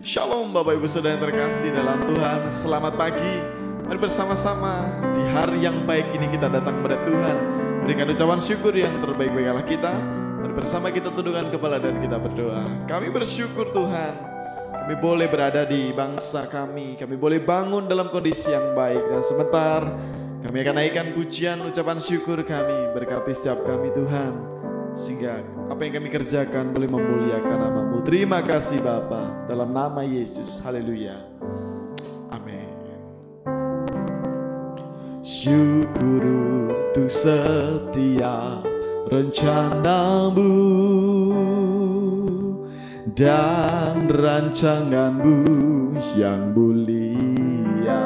Shalom Bapak Ibu Saudara yang terkasih dalam Tuhan. Selamat pagi. Mari bersama-sama di hari yang baik ini kita datang kepada Tuhan, berikan ucapan syukur yang terbaik bagi Allah kita. Mari bersama kita tundukkan kepala dan kita berdoa. Kami bersyukur Tuhan, kami boleh berada di bangsa kami boleh bangun dalam kondisi yang baik. Dan sebentar kami akan naikkan pujian ucapan syukur kami. Berkati setiap kami Tuhan, sehingga apa yang kami kerjakan boleh memuliakan nama-Mu. Terima kasih Bapa, dalam nama Yesus. Haleluya. Amin. Syukur untuk setiap rencana-Mu dan rancangan-Mu yang mulia.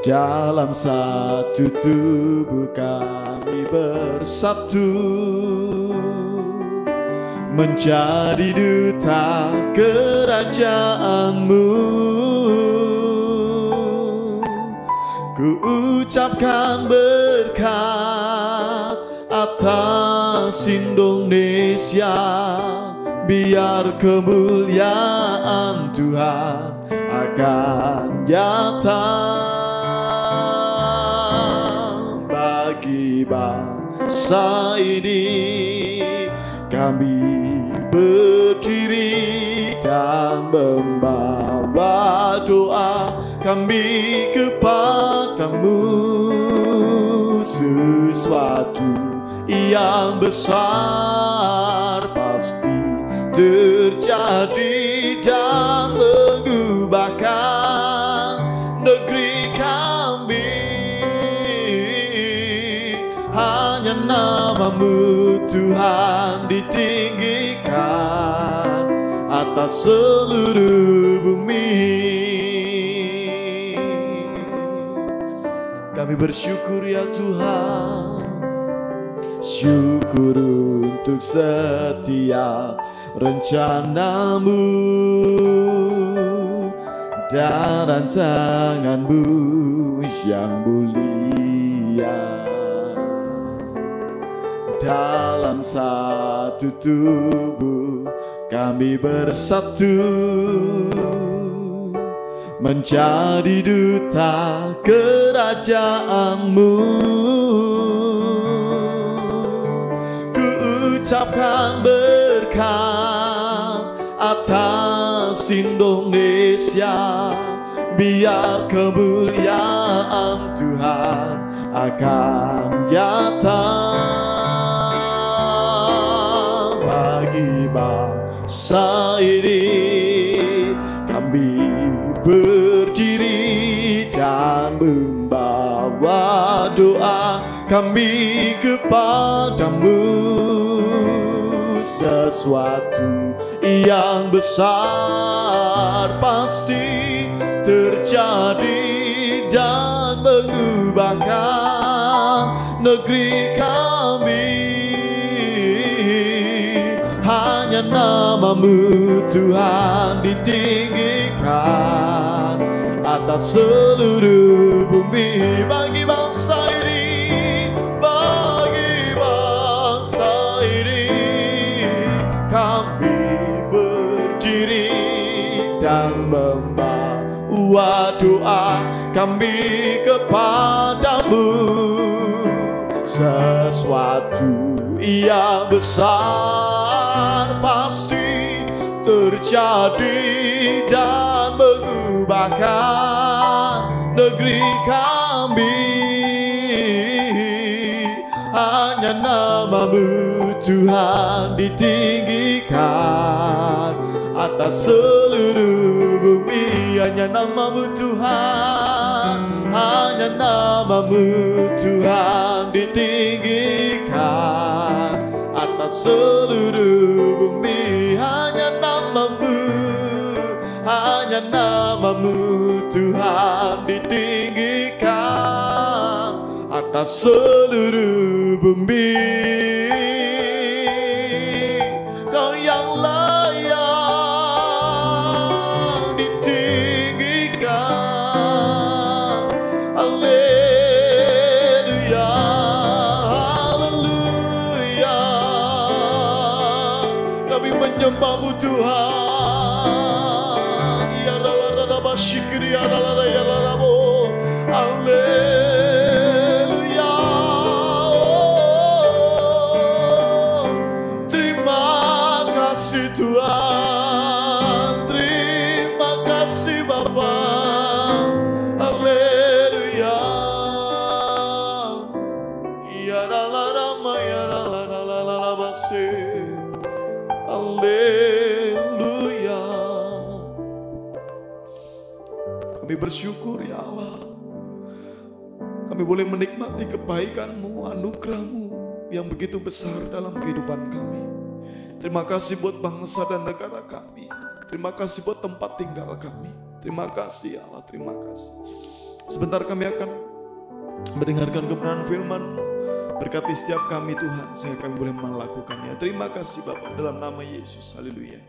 Dalam satu tubuh kami bersatu, menjadi duta kerajaan-Mu. Ku ucapkan berkat atas Indonesia, biar kemuliaan Tuhan akan nyata bagi bangsa ini. Kami berdiri dan membawa doa kami kepadamu. Sesuatu yang besar pasti terjadi dan mengubahkan negeri kami. Hanya nama-Mu Tuhan ditinggikan atas seluruh bumi. Kami bersyukur ya Tuhan, syukur untuk setiap rencana-Mu dan rancangan-Mu yang mulia. Dalam satu tubuh kami bersatu, menjadi duta kerajaan-Mu. Ku ucapkan berkat atas Indonesia, biar kemuliaan Tuhan akan nyata bagi bangsa ini. Kami berdiri dan membawa doa kami kepadamu. Sesuatu yang besar pasti terjadi dan mengubahkan negeri kami. Hanya nama-Mu Tuhan ditinggikan atas seluruh bumi. Bagi bangsa ini, bagi bangsa ini, kami berdiri dan membawa doa kami kepadamu. Sesuatu yang besar pasti terjadi dan mengubahkan negeri kami. Hanya nama-Mu Tuhan ditinggikan atas seluruh bumi. Hanya nama-Mu Tuhan, hanya nama-Mu Tuhan ditinggikan atas seluruh bumi. Hanya nama-Mu Tuhan ditinggikan atas seluruh bumi. Kau yang layak ditinggikan. Haleluya, haleluya. Kami menyembah-Mu Tuhan. Ya rala basyikri ya rala ya rabo. Haleluya. Terima kasih Tuhan. Terima kasih Bapa. Haleluya. Ya rala rama ya rala basi. Haleluya. Kami bersyukur ya Allah. Kami boleh menikmati kebaikan-Mu, anugerah-Mu yang begitu besar dalam kehidupan kami. Terima kasih buat bangsa dan negara kami. Terima kasih buat tempat tinggal kami. Terima kasih ya Allah, terima kasih. Sebentar kami akan mendengarkan kebenaran firman-Mu. Berkati setiap kami Tuhan, sehingga kami boleh melakukannya. Terima kasih Bapa, dalam nama Yesus. Haleluya.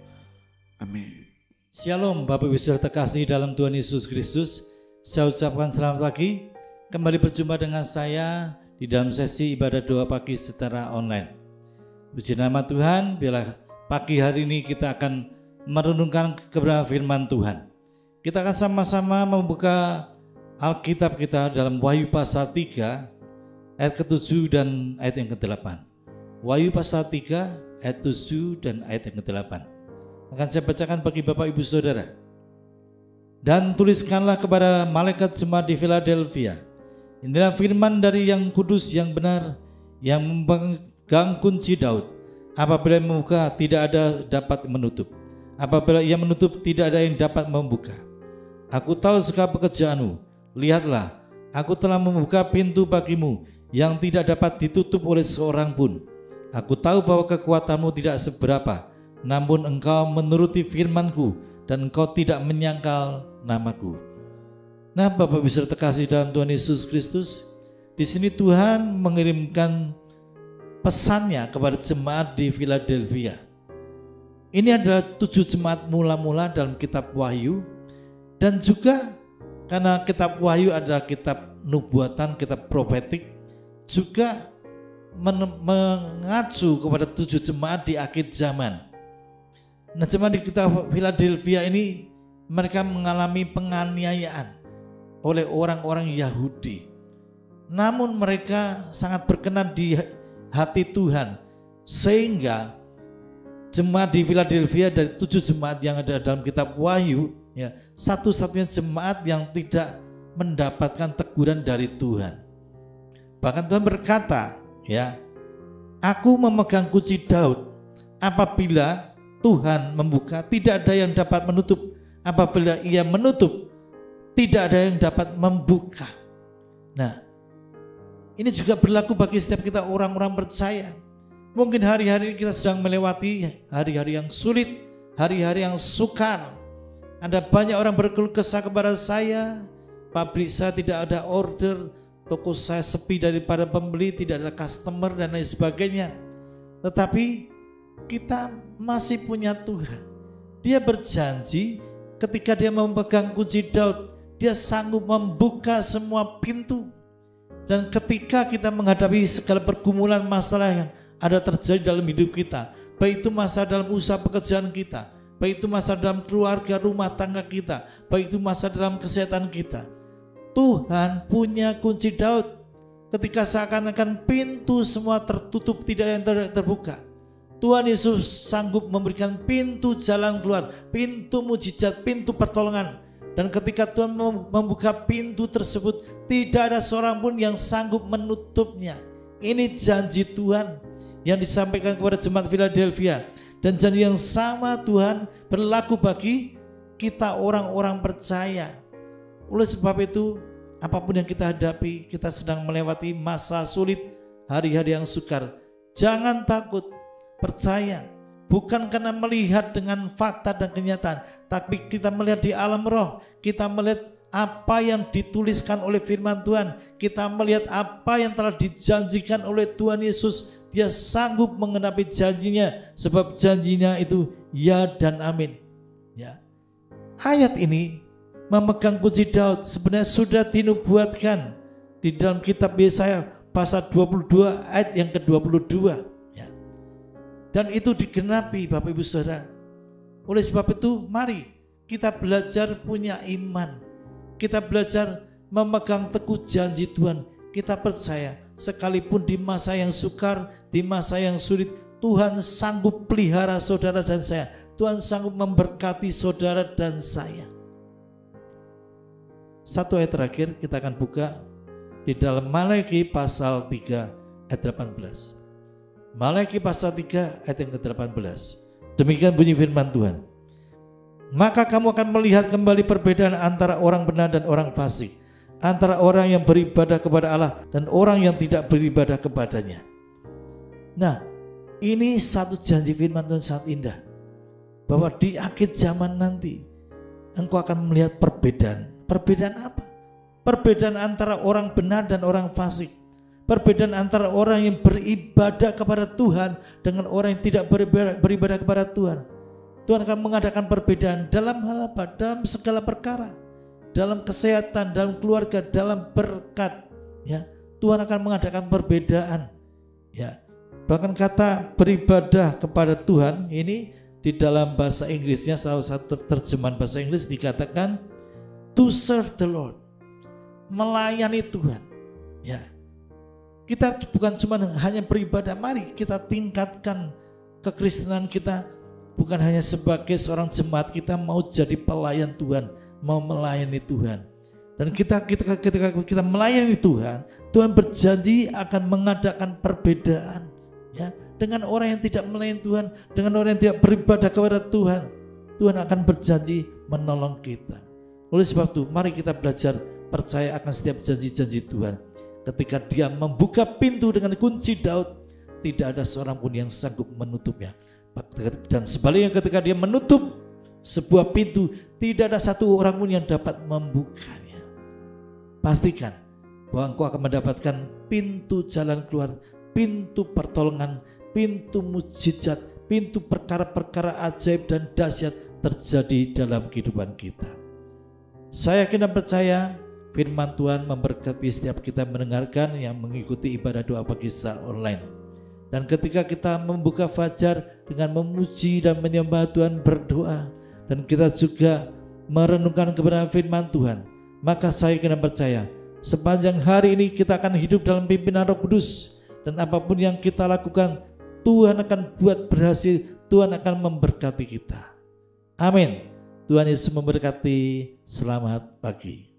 Amin. Shalom Bapak Ibu Saudara terkasih dalam Tuhan Yesus Kristus. Saya ucapkan selamat pagi. Kembali berjumpa dengan saya di dalam sesi ibadah doa pagi secara online. Puji nama Tuhan, biarlah pagi hari ini kita akan merenungkan kebenaran firman Tuhan. Kita akan sama-sama membuka Alkitab kita dalam Wahyu pasal 3 ayat ke-7 dan ayat yang ke-8. Wahyu pasal 3 ayat 7 dan ayat yang ke-8. Akan saya bacakan bagi Bapak Ibu Saudara. Dan tuliskanlah kepada malaikat jemaat di Philadelphia, inilah firman dari yang kudus, yang benar, yang memegang kunci Daud. Apabila membuka, tidak ada dapat menutup. Apabila ia menutup, tidak ada yang dapat membuka. Aku tahu segala pekerjaanmu. Lihatlah, aku telah membuka pintu bagimu yang tidak dapat ditutup oleh seorang pun. Aku tahu bahwa kekuatanmu tidak seberapa, namun engkau menuruti firman-Ku dan engkau tidak menyangkal nama-Ku. Nah, Bapak bisa terkasih dalam Tuhan Yesus Kristus, di sini Tuhan mengirimkan pesannya kepada jemaat di Philadelphia. Ini adalah 7 jemaat mula-mula dalam kitab Wahyu, dan juga karena kitab Wahyu adalah kitab nubuatan, kitab profetik, juga mengacu kepada 7 jemaat di akhir zaman. Nah, jemaat di kitab Philadelphia ini mereka mengalami penganiayaan oleh orang-orang Yahudi. Namun mereka sangat berkenan di hati Tuhan, sehingga jemaat di Philadelphia dari 7 jemaat yang ada dalam kitab Wahyu, ya, satu-satunya jemaat yang tidak mendapatkan teguran dari Tuhan. Bahkan Tuhan berkata, ya, aku memegang kunci Daud. Apabila Tuhan membuka, tidak ada yang dapat menutup. Apabila ia menutup, tidak ada yang dapat membuka. Nah, ini juga berlaku bagi setiap kita orang-orang percaya. Mungkin hari-hari kita sedang melewati hari-hari yang sulit, hari-hari yang sukar. Ada banyak orang berkeluh kesah kepada saya, pabrik saya tidak ada order, toko saya sepi daripada pembeli, tidak ada customer dan lain sebagainya. Tetapi kita masih punya Tuhan. Dia berjanji ketika dia memegang kunci Daud, dia sanggup membuka semua pintu. Dan ketika kita menghadapi segala pergumulan masalah yang ada terjadi dalam hidup kita, baik itu masalah dalam usaha pekerjaan kita, baik itu masalah dalam keluarga rumah tangga kita, baik itu masalah dalam kesehatan kita, Tuhan punya kunci Daud. Ketika seakan-akan pintu semua tertutup, tidak ada yang terbuka, Tuhan Yesus sanggup memberikan pintu jalan keluar, pintu mujizat, pintu pertolongan. Dan ketika Tuhan membuka pintu tersebut, tidak ada seorang pun yang sanggup menutupnya. Ini janji Tuhan yang disampaikan kepada jemaat Philadelphia. Dan janji yang sama Tuhan berlaku bagi kita orang-orang percaya. Oleh sebab itu, apapun yang kita hadapi, kita sedang melewati masa sulit, hari-hari yang sukar, jangan takut, percaya. Bukan karena melihat dengan fakta dan kenyataan, tapi kita melihat di alam roh, kita melihat apa yang dituliskan oleh firman Tuhan, kita melihat apa yang telah dijanjikan oleh Tuhan Yesus. Dia sanggup mengenapi janjinya, sebab janjinya itu ya dan amin. Ya. Ayat ini memegang kunci Daud sebenarnya sudah dinubuatkan di dalam kitab Yesaya pasal 22 ayat yang ke-22. Dan itu digenapi Bapak Ibu Saudara. Oleh sebab itu mari kita belajar punya iman. Kita belajar memegang teguh janji Tuhan. Kita percaya sekalipun di masa yang sukar, di masa yang sulit, Tuhan sanggup pelihara saudara dan saya. Tuhan sanggup memberkati saudara dan saya. Satu ayat terakhir kita akan buka di dalam Malaki pasal 3 ayat 18. Malaki pasal 3 ayat yang ke-18. Demikian bunyi firman Tuhan. Maka kamu akan melihat kembali perbedaan antara orang benar dan orang fasik, antara orang yang beribadah kepada Allah dan orang yang tidak beribadah kepadanya. Nah, ini satu janji firman Tuhan sangat indah, bahwa di akhir zaman nanti engkau akan melihat perbedaan. Perbedaan apa? Perbedaan antara orang benar dan orang fasik. Perbedaan antara orang yang beribadah kepada Tuhan dengan orang yang tidak beribadah kepada Tuhan. Tuhan akan mengadakan perbedaan dalam hal apa? Dalam segala perkara. Dalam kesehatan, dalam keluarga, dalam berkat. Ya, Tuhan akan mengadakan perbedaan. Ya, bahkan kata beribadah kepada Tuhan ini di dalam bahasa Inggrisnya, salah satu terjemahan bahasa Inggris dikatakan to serve the Lord, melayani Tuhan. Ya, kita bukan cuma hanya beribadah, mari kita tingkatkan kekristenan kita, bukan hanya sebagai seorang jemaat, kita mau jadi pelayan Tuhan, mau melayani Tuhan. Dan ketika kita melayani Tuhan, Tuhan berjanji akan mengadakan perbedaan, ya, dengan orang yang tidak melayani Tuhan, dengan orang yang tidak beribadah kepada Tuhan. Tuhan akan berjanji menolong kita. Oleh sebab itu, mari kita belajar percaya akan setiap janji-janji Tuhan. Ketika Dia membuka pintu dengan kunci Daud, tidak ada seorang pun yang sanggup menutupnya. Dan sebaliknya ketika Dia menutup sebuah pintu, tidak ada satu orang pun yang dapat membukanya. Pastikan bahwa engkau akan mendapatkan pintu jalan keluar, pintu pertolongan, pintu mujizat, pintu perkara-perkara ajaib dan dahsyat terjadi dalam kehidupan kita. Saya yakin dan percaya firman Tuhan memberkati setiap kita mendengarkan yang mengikuti ibadah doa pagi secara online. Dan ketika kita membuka fajar dengan memuji dan menyembah Tuhan, berdoa, dan kita juga merenungkan kebenaran firman Tuhan, maka saya yakin dan percaya sepanjang hari ini kita akan hidup dalam pimpinan Roh Kudus. Dan apapun yang kita lakukan, Tuhan akan buat berhasil, Tuhan akan memberkati kita. Amin. Tuhan Yesus memberkati. Selamat pagi.